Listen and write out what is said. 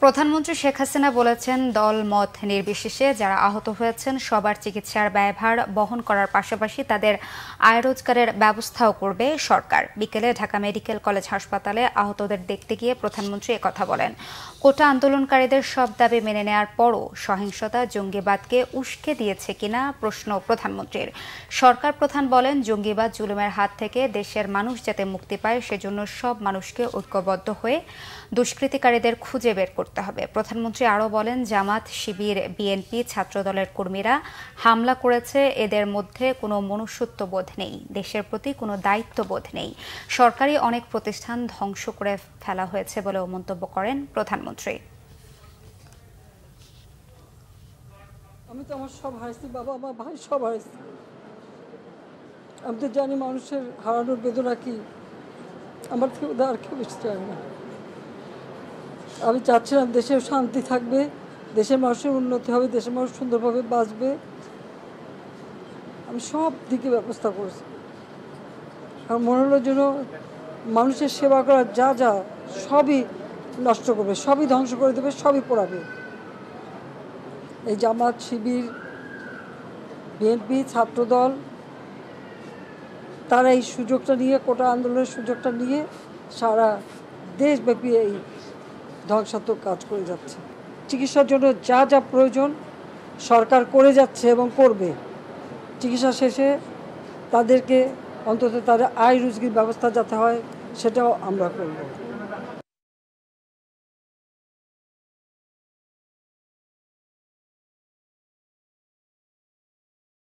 প্রধানমন্ত্রী শেখ হাসিনা বলেছেন, দল মত নির্বিশেষে যারা আহত হয়েছেন সবার চিকিৎসার ব্যয়ভার বহন করার পাশাপাশি তাদের আয় রোজগারের ব্যবস্থাও করবে সরকার। বিকেলে ঢাকা মেডিকেল কলেজ হাসপাতালে আহতদের দেখতে গিয়ে প্রধানমন্ত্রী একথা বলেন। কোটা আন্দোলনকারীদের সব দাবি মেনে নেওয়ার পরও সহিংসতা জঙ্গিবাদকে উস্কে দিয়েছে কিনা প্রশ্ন প্রধানমন্ত্রীর। সরকার প্রধান বলেন, জঙ্গিবাদ জুলুমের হাত থেকে দেশের মানুষ যাতে মুক্তি পায় সেজন্য সব মানুষকে ঐক্যবদ্ধ হয়ে দুষ্কৃতিকারীদের খুঁজে বের করতে হবে। প্রধানমন্ত্রী আরও বলেন, জামাত, শিবির, বিএনপি, ছাত্রদলের কর্মীরা হামলা করেছে, এদের মধ্যে কোনো মনুষ্যত্ববোধ নেই, দেশের প্রতি কোনো দায়িত্ববোধ নেই। সরকারি অনেক প্রতিষ্ঠান ধ্বংস করে ফেলা হয়েছে বলেও মন্তব্য করেন প্রধানমন্ত্রী। আমি তো আমার সব হারাইছি, বাবা আমার ভাই সব হারাইছি। আমি তো জানি মানুষের হারানোর বেদনা কি, আমার থেকে আর কেউ বেশি চায় না। আমি চাচ্ছিলাম দেশের শান্তি থাকবে, দেশের মানুষের উন্নতি হবে, দেশের মানুষ সুন্দরভাবে বাঁচবে। আমি সব দিকে ব্যবস্থা করেছি। আর মনে হলো যেন মানুষের সেবা করার যা যা সবই নষ্ট করবে, সবই ধ্বংস করে দেবে, সবই পোড়াবে। এই জামাত, শিবির, বিএনপি, ছাত্রদল তারা এই সুযোগটা নিয়ে, কোটা আন্দোলনের সুযোগটা নিয়ে সারা দেশব্যাপী এই ধ্বংসাত্মক কাজ করে যাচ্ছে। চিকিৎসার জন্য যা যা প্রয়োজন সরকার করে যাচ্ছে এবং করবে। চিকিৎসা শেষে তাদেরকে অন্তত তাদের আয় রুজির ব্যবস্থা যাতে হয় সেটাও আমরা করব।